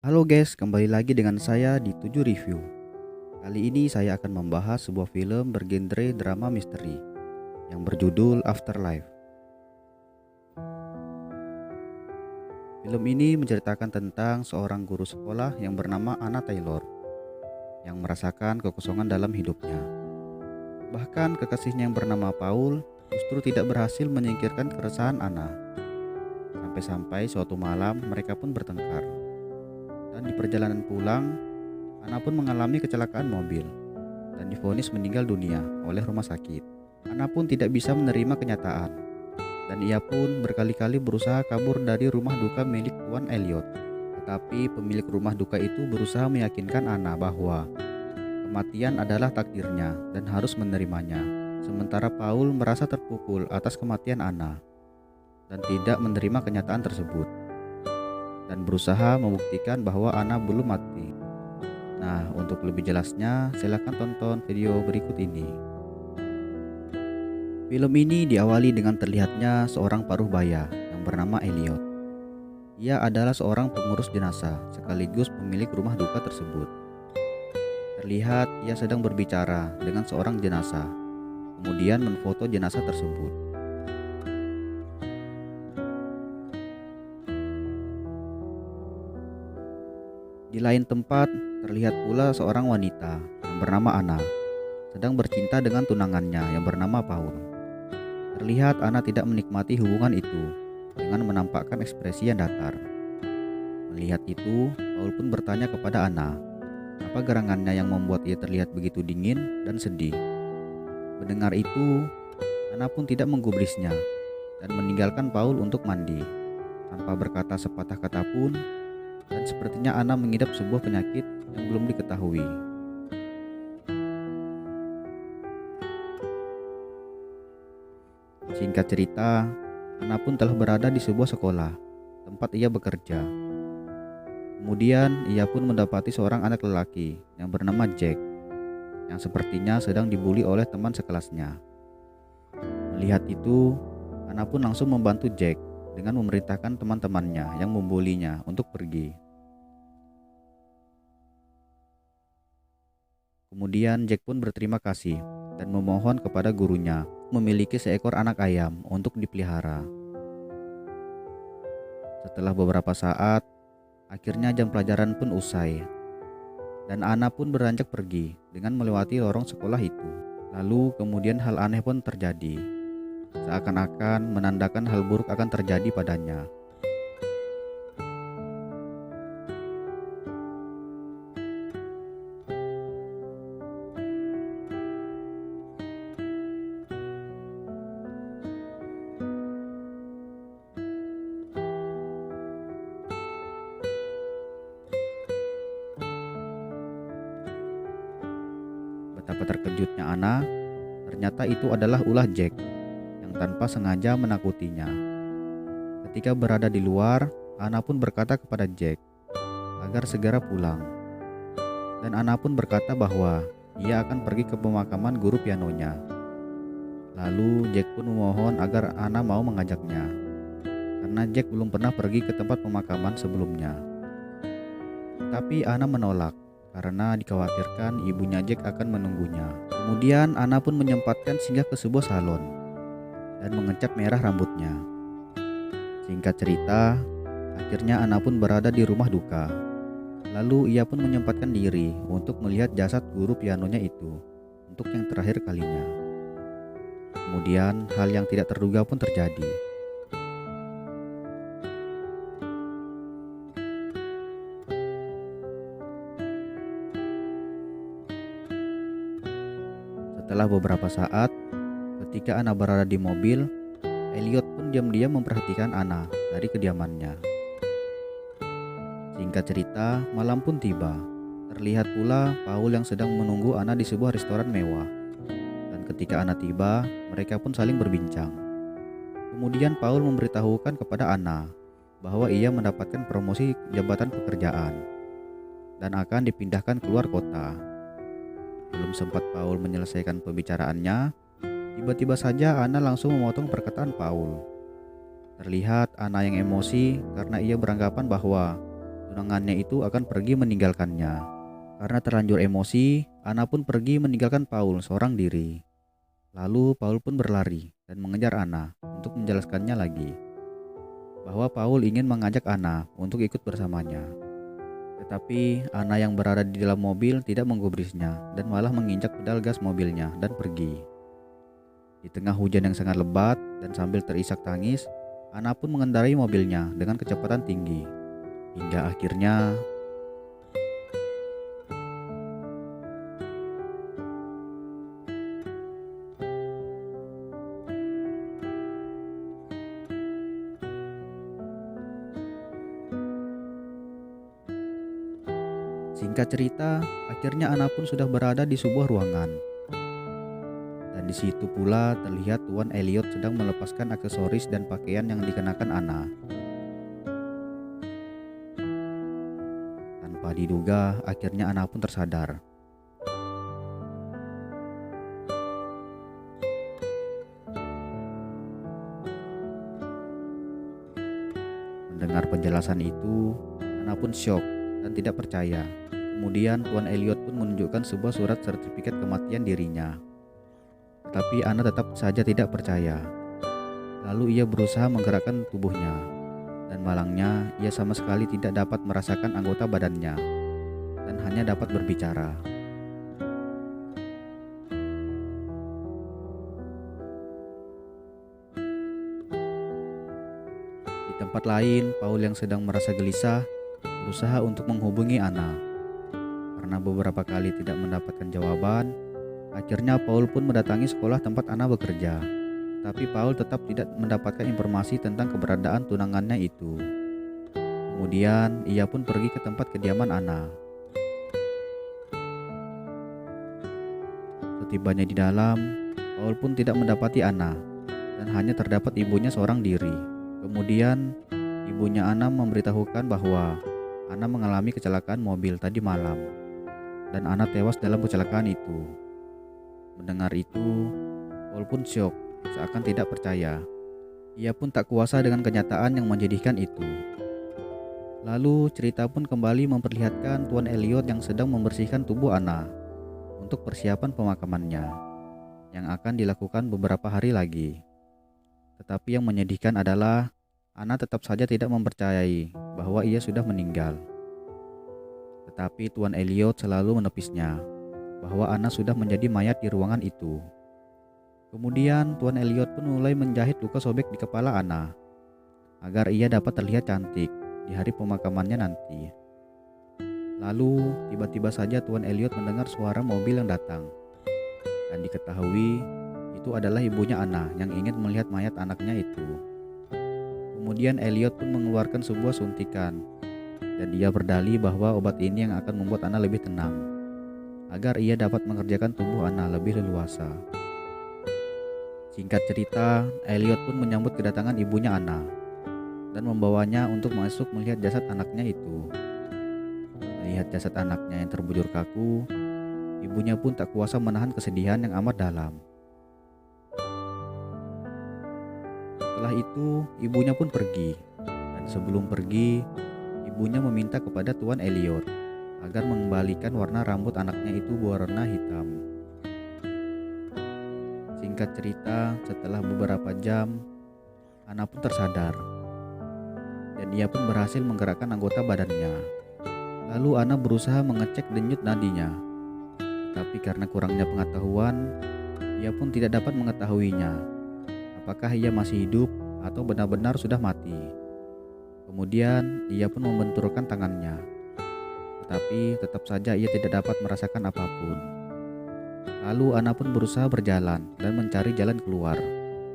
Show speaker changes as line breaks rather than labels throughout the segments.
Halo guys, kembali lagi dengan saya di 7 Review. Kali ini saya akan membahas sebuah film bergenre drama misteri yang berjudul Afterlife. Film ini menceritakan tentang seorang guru sekolah yang bernama Anna Taylor yang merasakan kekosongan dalam hidupnya. Bahkan kekasihnya yang bernama Paul justru tidak berhasil menyingkirkan keresahan Anna. Sampai-sampai suatu malam mereka pun bertengkar. Dan di perjalanan pulang, Anna pun mengalami kecelakaan mobil dan divonis meninggal dunia oleh rumah sakit. Anna pun tidak bisa menerima kenyataan dan ia pun berkali-kali berusaha kabur dari rumah duka milik Tuan Elliot. Tetapi pemilik rumah duka itu berusaha meyakinkan Anna bahwa kematian adalah takdirnya dan harus menerimanya. Sementara Paul merasa terpukul atas kematian Anna dan tidak menerima kenyataan tersebut dan berusaha membuktikan bahwa Anna belum mati. Nah, untuk lebih jelasnya, silakan tonton video berikut ini. Film ini diawali dengan terlihatnya seorang paruh baya yang bernama Elliot. Ia adalah seorang pengurus jenazah sekaligus pemilik rumah duka tersebut. Terlihat ia sedang berbicara dengan seorang jenazah, kemudian memfoto jenazah tersebut. Di lain tempat, terlihat pula seorang wanita yang bernama Anna sedang bercinta dengan tunangannya yang bernama Paul. Terlihat Anna tidak menikmati hubungan itu dengan menampakkan ekspresi yang datar. Melihat itu, Paul pun bertanya kepada Anna, apa gerangannya yang membuat ia terlihat begitu dingin dan sedih. Mendengar itu, Anna pun tidak menggubrisnya dan meninggalkan Paul untuk mandi. Tanpa berkata sepatah kata pun, dan sepertinya Anna mengidap sebuah penyakit yang belum diketahui. Singkat cerita, Anna pun telah berada di sebuah sekolah tempat ia bekerja. Kemudian ia pun mendapati seorang anak lelaki yang bernama Jack yang sepertinya sedang dibully oleh teman sekelasnya. Melihat itu, Anna pun langsung membantu Jack dengan memerintahkan teman-temannya yang membulinya untuk pergi. Kemudian Jack pun berterima kasih dan memohon kepada gurunya memiliki seekor anak ayam untuk dipelihara. Setelah beberapa saat, akhirnya jam pelajaran pun usai dan Anna pun beranjak pergi dengan melewati lorong sekolah itu. Lalu kemudian hal aneh pun terjadi, seakan-akan menandakan hal buruk akan terjadi padanya. Betapa terkejutnya Anna, ternyata itu adalah ulah Jack yang tanpa sengaja menakutinya. Ketika berada di luar, Anna pun berkata kepada Jack agar segera pulang. Dan Anna pun berkata bahwa ia akan pergi ke pemakaman guru pianonya. Lalu Jack pun memohon agar Anna mau mengajaknya, karena Jack belum pernah pergi ke tempat pemakaman sebelumnya. Tapi Anna menolak karena dikhawatirkan ibunya Jack akan menunggunya. Kemudian Anna pun menyempatkan singgah ke sebuah salon dan mengecat merah rambutnya. Singkat cerita, akhirnya Anna pun berada di rumah duka. Lalu ia pun menyempatkan diri untuk melihat jasad guru pianonya itu untuk yang terakhir kalinya. Kemudian hal yang tidak terduga pun terjadi. Setelah beberapa saat, ketika Anna berada di mobil, Elliot pun diam-diam memperhatikan Anna dari kediamannya. Singkat cerita, malam pun tiba. Terlihat pula Paul yang sedang menunggu Anna di sebuah restoran mewah. Dan ketika Anna tiba, mereka pun saling berbincang. Kemudian Paul memberitahukan kepada Anna bahwa ia mendapatkan promosi jabatan pekerjaan dan akan dipindahkan keluar kota. Belum sempat Paul menyelesaikan pembicaraannya, tiba-tiba saja Anna langsung memotong perkataan Paul. Terlihat Anna yang emosi karena ia beranggapan bahwa tunangannya itu akan pergi meninggalkannya. Karena terlanjur emosi, Anna pun pergi meninggalkan Paul seorang diri. Lalu Paul pun berlari dan mengejar Anna untuk menjelaskannya lagi bahwa Paul ingin mengajak Anna untuk ikut bersamanya. Tetapi Anna yang berada di dalam mobil tidak menggubrisnya dan malah menginjak pedal gas mobilnya dan pergi. Di tengah hujan yang sangat lebat dan sambil terisak tangis, Anna pun mengendarai mobilnya dengan kecepatan tinggi. Hingga akhirnya singkat cerita, akhirnya Anna pun sudah berada di sebuah ruangan. Dan di situ pula terlihat Tuan Elliot sedang melepaskan aksesoris dan pakaian yang dikenakan Anna. Tanpa diduga, akhirnya Anna pun tersadar. Mendengar penjelasan itu, Anna pun syok dan tidak percaya. Kemudian Tuan Elliot pun menunjukkan sebuah surat sertifikat kematian dirinya. Tetapi Anna tetap saja tidak percaya. Lalu ia berusaha menggerakkan tubuhnya. Dan malangnya ia sama sekali tidak dapat merasakan anggota badannya. Dan hanya dapat berbicara. Di tempat lain, Paul yang sedang merasa gelisah berusaha untuk menghubungi Anna. Karena beberapa kali tidak mendapatkan jawaban, akhirnya Paul pun mendatangi sekolah tempat Anna bekerja. Tapi Paul tetap tidak mendapatkan informasi tentang keberadaan tunangannya itu. Kemudian ia pun pergi ke tempat kediaman Anna. Setibanya di dalam, Paul pun tidak mendapati Anna dan hanya terdapat ibunya seorang diri. Kemudian ibunya Anna memberitahukan bahwa Anna mengalami kecelakaan mobil tadi malam dan Anna tewas dalam kecelakaan itu. Mendengar itu, Paul pun syok, seakan tidak percaya. Ia pun tak kuasa dengan kenyataan yang menjadikan itu. Lalu cerita pun kembali memperlihatkan Tuan Elliot yang sedang membersihkan tubuh Anna untuk persiapan pemakamannya yang akan dilakukan beberapa hari lagi. Tetapi yang menyedihkan adalah Anna tetap saja tidak mempercayai bahwa ia sudah meninggal. Tetapi Tuan Elliot selalu menepisnya bahwa Anna sudah menjadi mayat di ruangan itu. Kemudian Tuan Elliot pun mulai menjahit luka sobek di kepala Anna agar ia dapat terlihat cantik di hari pemakamannya nanti. Lalu tiba-tiba saja Tuan Elliot mendengar suara mobil yang datang dan diketahui itu adalah ibunya Anna yang ingin melihat mayat anaknya itu. Kemudian Elliot pun mengeluarkan sebuah suntikan dan dia berdalih bahwa obat ini yang akan membuat Anna lebih tenang agar ia dapat mengerjakan tubuh Anna lebih leluasa. Singkat cerita, Elliot pun menyambut kedatangan ibunya Anna dan membawanya untuk masuk melihat jasad anaknya itu. Melihat jasad anaknya yang terbujur kaku, ibunya pun tak kuasa menahan kesedihan yang amat dalam. Setelah itu, ibunya pun pergi dan sebelum pergi, ibunya meminta kepada Tuan Elliot agar mengembalikan warna rambut anaknya itu berwarna hitam. Singkat cerita, setelah beberapa jam, Anna pun tersadar dan ia pun berhasil menggerakkan anggota badannya. Lalu Anna berusaha mengecek denyut nadinya, tapi karena kurangnya pengetahuan, ia pun tidak dapat mengetahuinya apakah ia masih hidup atau benar-benar sudah mati. Kemudian ia pun membenturkan tangannya, tetapi tetap saja ia tidak dapat merasakan apapun. Lalu Anna pun berusaha berjalan dan mencari jalan keluar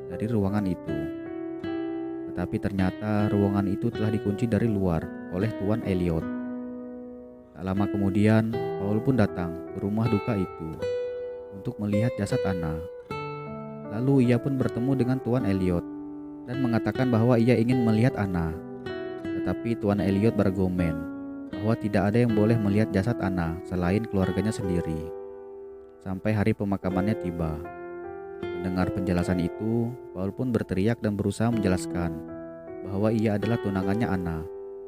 dari ruangan itu. Tetapi ternyata ruangan itu telah dikunci dari luar oleh Tuan Elliot. Tak lama kemudian, Paul pun datang ke rumah duka itu untuk melihat jasad Anna. Lalu ia pun bertemu dengan Tuan Elliot dan mengatakan bahwa ia ingin melihat Anna. Tetapi Tuan Elliot berargumen bahwa tidak ada yang boleh melihat jasad Anna selain keluarganya sendiri sampai hari pemakamannya tiba. Mendengar penjelasan itu, Paul pun berteriak dan berusaha menjelaskan bahwa ia adalah tunangannya Anna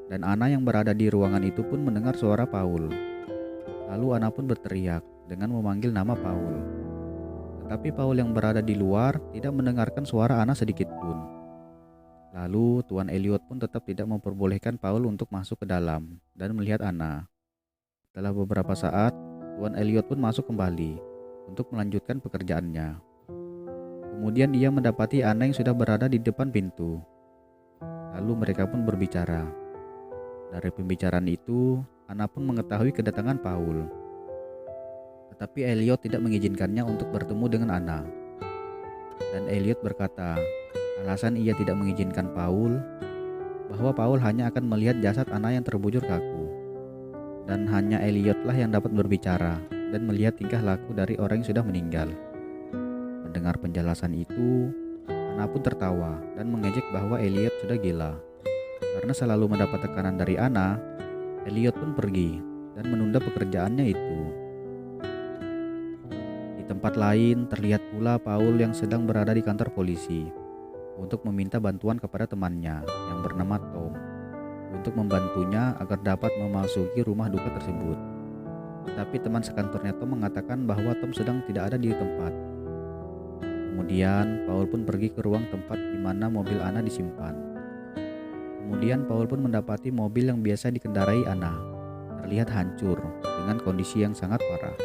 Dan Anna yang berada di ruangan itu pun mendengar suara Paul. Lalu Anna pun berteriak dengan memanggil nama Paul. Tetapi Paul yang berada di luar tidak mendengarkan suara Anna sedikit pun. Lalu Tuan Elliot pun tetap tidak memperbolehkan Paul untuk masuk ke dalam dan melihat Anna. Setelah beberapa saat, Tuan Elliot pun masuk kembali untuk melanjutkan pekerjaannya. Kemudian ia mendapati Anna yang sudah berada di depan pintu. Lalu mereka pun berbicara. Dari pembicaraan itu, Anna pun mengetahui kedatangan Paul. Tetapi Elliot tidak mengizinkannya untuk bertemu dengan Anna. Dan Elliot berkata, alasan ia tidak mengizinkan Paul, bahwa Paul hanya akan melihat jasad Anna yang terbujur kaku. Dan hanya Elliotlah yang dapat berbicara dan melihat tingkah laku dari orang yang sudah meninggal. Mendengar penjelasan itu, Anna pun tertawa dan mengejek bahwa Elliot sudah gila. Karena selalu mendapat tekanan dari Anna, Elliot pun pergi dan menunda pekerjaannya itu. Di tempat lain terlihat pula Paul yang sedang berada di kantor polisi untuk meminta bantuan kepada temannya yang bernama Tom untuk membantunya agar dapat memasuki rumah duka tersebut. Tetapi teman sekantornya Tom mengatakan bahwa Tom sedang tidak ada di tempat. Kemudian Paul pun pergi ke ruang tempat di mana mobil Anna disimpan. Kemudian Paul pun mendapati mobil yang biasa dikendarai Anna terlihat hancur dengan kondisi yang sangat parah.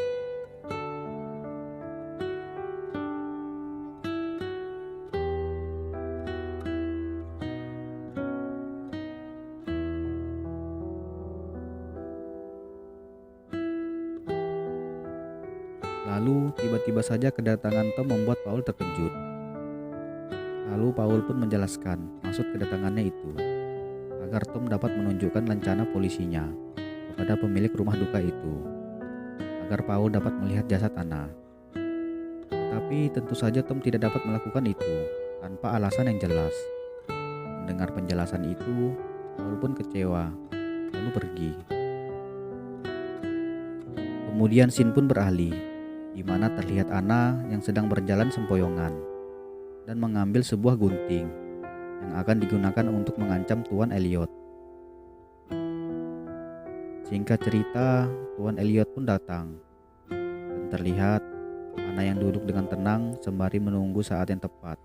Lalu tiba-tiba saja kedatangan Tom membuat Paul terkejut. Lalu Paul pun menjelaskan maksud kedatangannya itu, agar Tom dapat menunjukkan rencana polisinya kepada pemilik rumah duka itu, agar Paul dapat melihat jasad Anna. Tetapi tentu saja Tom tidak dapat melakukan itu tanpa alasan yang jelas. Mendengar penjelasan itu, Paul pun kecewa, lalu pergi. Kemudian scene pun beralih, di mana terlihat Anna yang sedang berjalan sempoyongan dan mengambil sebuah gunting yang akan digunakan untuk mengancam Tuan Elliot. Singkat cerita, Tuan Elliot pun datang dan terlihat Anna yang duduk dengan tenang sembari menunggu saat yang tepat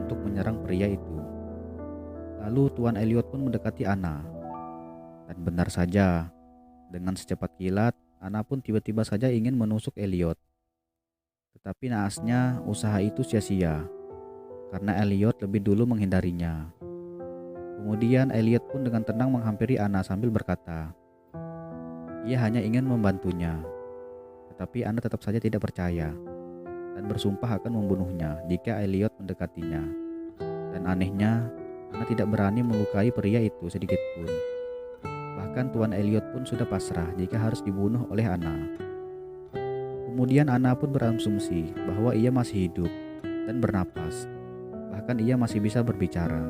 untuk menyerang pria itu. Lalu Tuan Elliot pun mendekati Anna. Dan benar saja, dengan secepat kilat, Anna pun tiba-tiba saja ingin menusuk Elliot. Tetapi naasnya usaha itu sia-sia karena Elliot lebih dulu menghindarinya. Kemudian Elliot pun dengan tenang menghampiri Anna sambil berkata, ia hanya ingin membantunya. Tetapi Anna tetap saja tidak percaya dan bersumpah akan membunuhnya jika Elliot mendekatinya. Dan anehnya, Anna tidak berani melukai pria itu sedikit pun. Bahkan Tuan Elliot pun sudah pasrah jika harus dibunuh oleh Anna. Kemudian Anna pun berasumsi bahwa ia masih hidup dan bernapas. Bahkan ia masih bisa berbicara.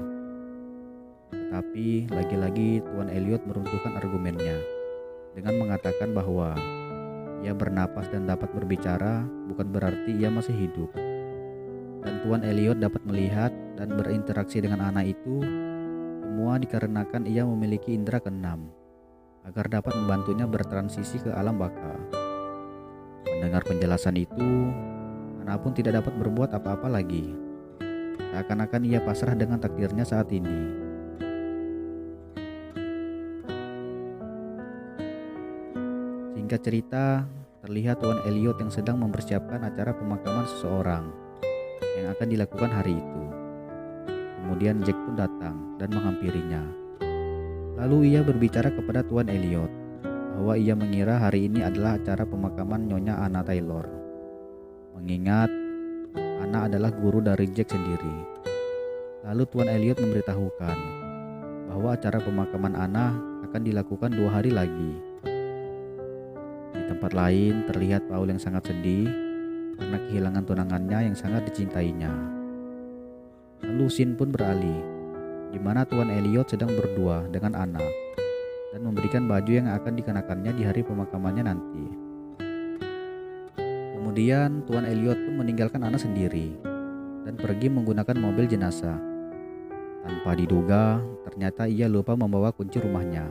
Tetapi lagi-lagi Tuan Elliot meruntuhkan argumennya dengan mengatakan bahwa ia bernapas dan dapat berbicara bukan berarti ia masih hidup. Dan Tuan Elliot dapat melihat dan berinteraksi dengan Anna itu semua dikarenakan ia memiliki indera keenam agar dapat membantunya bertransisi ke alam baka. Mendengar penjelasan itu, Anna pun tidak dapat berbuat apa-apa lagi. Seakan-akan ia pasrah dengan takdirnya saat ini. Singkat cerita, terlihat Tuan Elliot yang sedang mempersiapkan acara pemakaman seseorang yang akan dilakukan hari itu. Kemudian Jack pun datang dan menghampirinya. Lalu ia berbicara kepada Tuan Elliot bahwa ia mengira hari ini adalah acara pemakaman Nyonya Anna Taylor. Mengingat Anna adalah guru dari Jack sendiri. Lalu Tuan Elliot memberitahukan bahwa acara pemakaman Anna akan dilakukan 2 hari lagi. Di tempat lain terlihat Paul yang sangat sedih karena kehilangan tunangannya yang sangat dicintainya. Lalu scene pun beralih, di mana Tuan Elliot sedang berdua dengan Anna dan memberikan baju yang akan dikenakannya di hari pemakamannya nanti. Kemudian Tuan Elliot pun meninggalkan Anna sendiri dan pergi menggunakan mobil jenazah. Tanpa diduga, ternyata ia lupa membawa kunci rumahnya.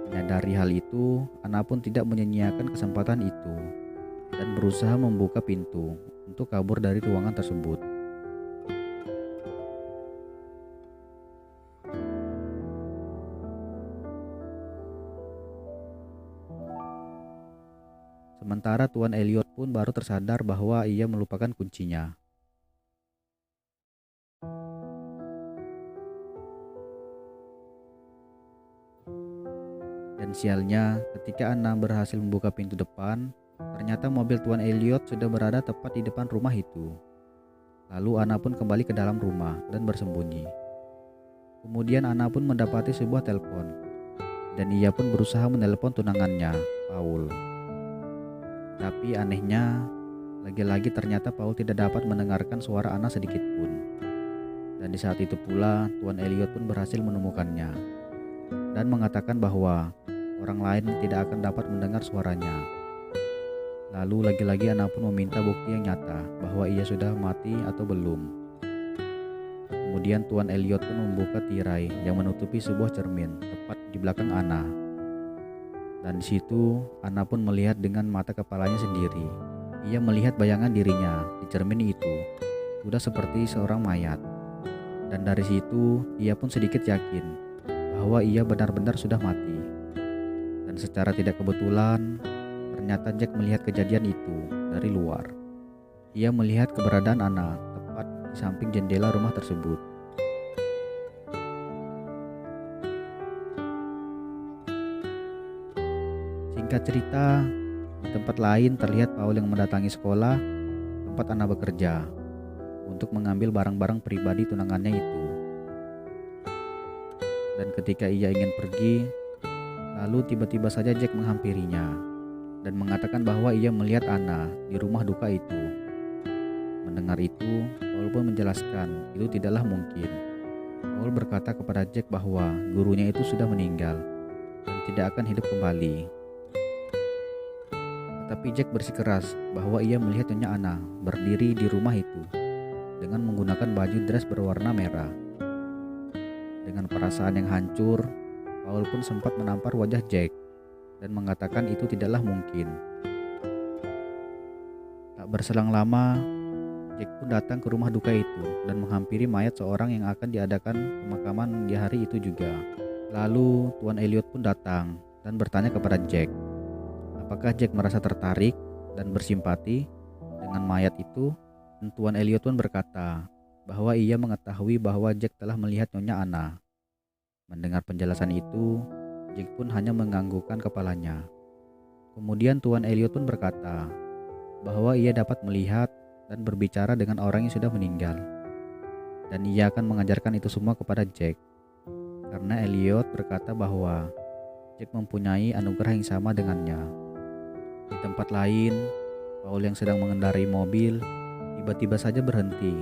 Menyadari hal itu, Ana pun tidak menyia-nyiakan kesempatan itu dan berusaha membuka pintu untuk kabur dari ruangan tersebut. Sementara Tuan Elliot pun baru tersadar bahwa ia melupakan kuncinya. Dan sialnya, ketika Anna berhasil membuka pintu depan, ternyata mobil Tuan Elliot sudah berada tepat di depan rumah itu. Lalu Anna pun kembali ke dalam rumah dan bersembunyi. Kemudian Anna pun mendapati sebuah telepon, dan ia pun berusaha menelepon tunangannya, Paul. Tapi anehnya, lagi-lagi ternyata Paul tidak dapat mendengarkan suara Anna sedikit pun. Dan di saat itu pula, Tuan Elliot pun berhasil menemukannya dan mengatakan bahwa orang lain tidak akan dapat mendengar suaranya. Lalu lagi-lagi Anna pun meminta bukti yang nyata bahwa ia sudah mati atau belum. Kemudian Tuan Elliot pun membuka tirai yang menutupi sebuah cermin tepat di belakang Anna. Dan di situ Anna pun melihat dengan mata kepalanya sendiri. Ia melihat bayangan dirinya di cermin itu, sudah seperti seorang mayat. Dan dari situ ia pun sedikit yakin bahwa ia benar-benar sudah mati. Dan secara tidak kebetulan, ternyata Jack melihat kejadian itu dari luar. Ia melihat keberadaan Anna tepat di samping jendela rumah tersebut. Singkat cerita, di tempat lain terlihat Paul yang mendatangi sekolah tempat Anna bekerja untuk mengambil barang-barang pribadi tunangannya itu. Dan ketika ia ingin pergi, lalu tiba-tiba saja Jack menghampirinya dan mengatakan bahwa ia melihat Anna di rumah duka itu. Mendengar itu, Paul pun menjelaskan itu tidaklah mungkin. Paul berkata kepada Jack bahwa gurunya itu sudah meninggal dan tidak akan hidup kembali. Tetapi Jack bersikeras bahwa ia melihat Nyonya Anna berdiri di rumah itu dengan menggunakan baju dress berwarna merah. Dengan perasaan yang hancur, Paul pun sempat menampar wajah Jack dan mengatakan itu tidaklah mungkin. Tak berselang lama, Jack pun datang ke rumah duka itu dan menghampiri mayat seorang yang akan diadakan pemakaman di hari itu juga. Lalu Tuan Elliot pun datang dan bertanya kepada Jack, apakah Jack merasa tertarik dan bersimpati dengan mayat itu? Dan Tuan Elliot pun berkata bahwa ia mengetahui bahwa Jack telah melihat Nyonya Anna. Mendengar penjelasan itu, Jack pun hanya menganggukkan kepalanya. Kemudian Tuan Elliot pun berkata bahwa ia dapat melihat dan berbicara dengan orang yang sudah meninggal. Dan ia akan mengajarkan itu semua kepada Jack. Karena Elliot berkata bahwa Jack mempunyai anugerah yang sama dengannya. Di tempat lain, Paul yang sedang mengendarai mobil tiba-tiba saja berhenti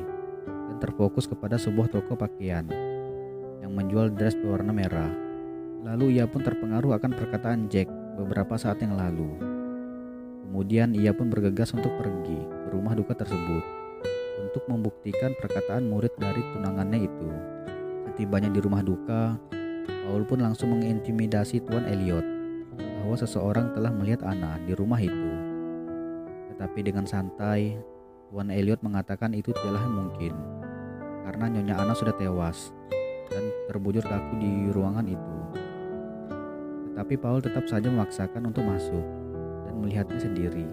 dan terfokus kepada sebuah toko pakaian yang menjual dress berwarna merah. Lalu ia pun terpengaruh akan perkataan Jack beberapa saat yang lalu. Kemudian ia pun bergegas untuk pergi ke rumah duka tersebut untuk membuktikan perkataan murid dari tunangannya itu. Setibanya di rumah duka, Paul pun langsung mengintimidasi Tuan Elliot bahwa seseorang telah melihat Anna di rumah itu. Tetapi dengan santai, Tuan Elliot mengatakan itu tidaklah mungkin karena Nyonya Anna sudah tewas dan terbujur kaku di ruangan itu. Tetapi Paul tetap saja memaksakan untuk masuk dan melihatnya sendiri.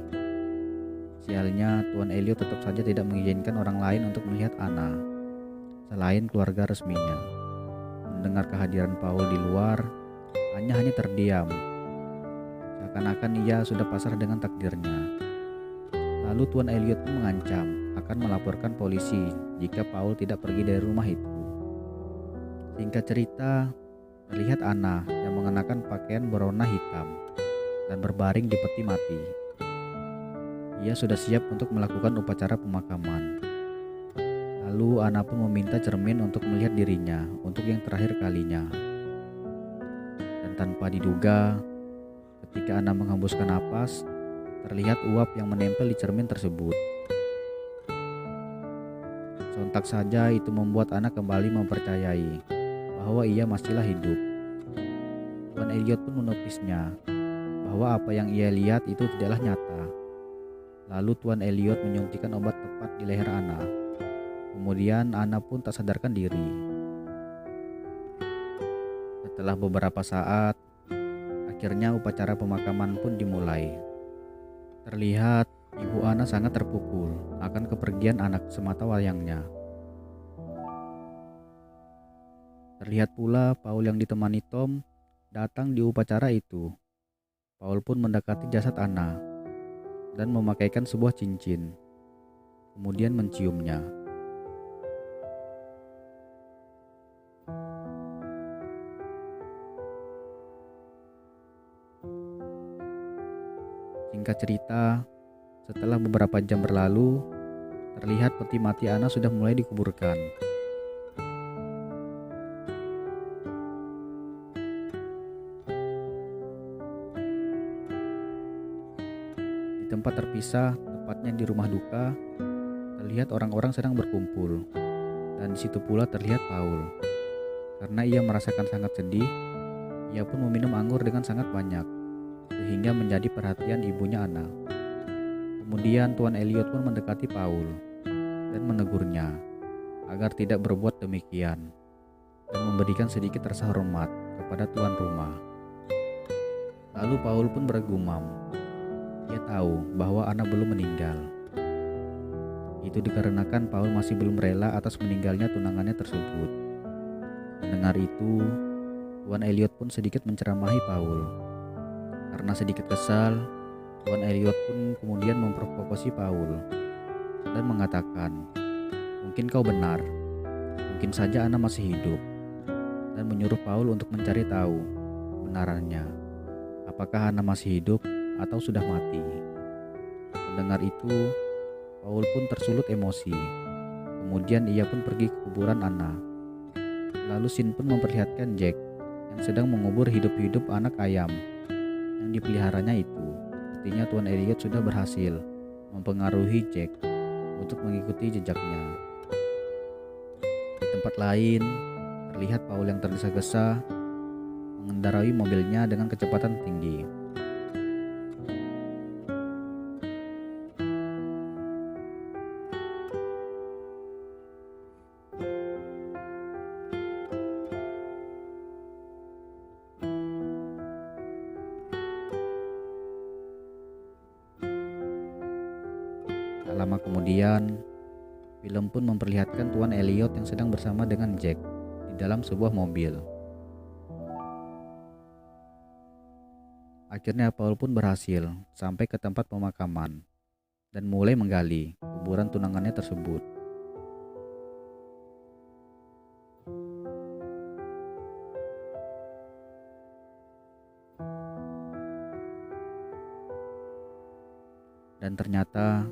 Sialnya, Tuan Elliot tetap saja tidak mengizinkan orang lain untuk melihat Anna selain keluarga resminya. Mendengar kehadiran Paul di luar, hanya terdiam, seakan-akan ia sudah pasrah dengan takdirnya. Lalu Tuan Elliot pun mengancam akan melaporkan polisi jika Paul tidak pergi dari rumah itu. Singkat cerita, terlihat Anna yang mengenakan pakaian berwarna hitam dan berbaring di peti mati. Ia sudah siap untuk melakukan upacara pemakaman. Lalu Anna pun meminta cermin untuk melihat dirinya untuk yang terakhir kalinya. Dan tanpa diduga, ketika Anna menghembuskan napas, terlihat uap yang menempel di cermin tersebut. Sontak saja itu membuat Anna kembali mempercayai bahwa ia masihlah hidup. Tuan Elliot pun menopisnya bahwa apa yang ia lihat itu tidaklah nyata. Lalu Tuan Elliot menyuntikkan obat tepat di leher Anna. Kemudian Anna pun tak sadarkan diri. Setelah beberapa saat, akhirnya upacara pemakaman pun dimulai. Terlihat ibu Anna sangat terpukul akan kepergian anak semata wayangnya. Terlihat pula Paul yang ditemani Tom datang di upacara itu. Paul pun mendekati jasad Anna dan memakaikan sebuah cincin, kemudian menciumnya. Singkat cerita, setelah beberapa jam berlalu, terlihat peti mati Anna sudah mulai dikuburkan. Di tempat terpisah, tepatnya di rumah duka, terlihat orang-orang sedang berkumpul, dan di situ pula terlihat Paul. Karena ia merasakan sangat sedih, ia pun meminum anggur dengan sangat banyak, sehingga menjadi perhatian ibunya Anna. Kemudian Tuan Elliot pun mendekati Paul dan menegurnya agar tidak berbuat demikian dan memberikan sedikit rasa hormat kepada tuan rumah. Lalu Paul pun bergumam, ia tahu bahwa Anna belum meninggal. Itu dikarenakan Paul masih belum rela atas meninggalnya tunangannya tersebut. Mendengar itu, Tuan Elliot pun sedikit menceramahi Paul. Karena sedikit kesal, Tuan Elliot pun kemudian memprovokasi Paul dan mengatakan, "Mungkin kau benar, mungkin saja Anna masih hidup," dan menyuruh Paul untuk mencari tahu kebenarannya, apakah Anna masih hidup atau sudah mati. Mendengar itu, Paul pun tersulut emosi. Kemudian ia pun pergi ke kuburan Anna. Lalu Sin pun memperlihatkan Jack yang sedang mengubur hidup-hidup anak ayam yang dipeliharanya itu. Artinya Tuan Elliot sudah berhasil mempengaruhi Jack untuk mengikuti jejaknya. Di tempat lain, terlihat Paul yang tergesa-gesa mengendarai mobilnya dengan kecepatan tinggi. Tak lama kemudian, film pun memperlihatkan Tuan Elliot yang sedang bersama dengan Jack di dalam sebuah mobil. Akhirnya Paul pun berhasil sampai ke tempat pemakaman dan mulai menggali kuburan tunangannya tersebut. Dan ternyata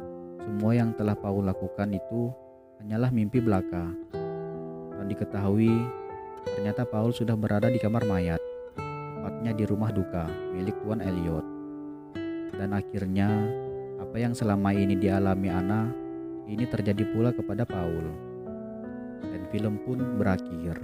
semua yang telah Paul lakukan itu hanyalah mimpi belaka. Dan diketahui, ternyata Paul sudah berada di kamar mayat, tepatnya di rumah duka milik Tuan Elliot. Dan akhirnya, apa yang selama ini dialami Anna, ini terjadi pula kepada Paul. Dan film pun berakhir.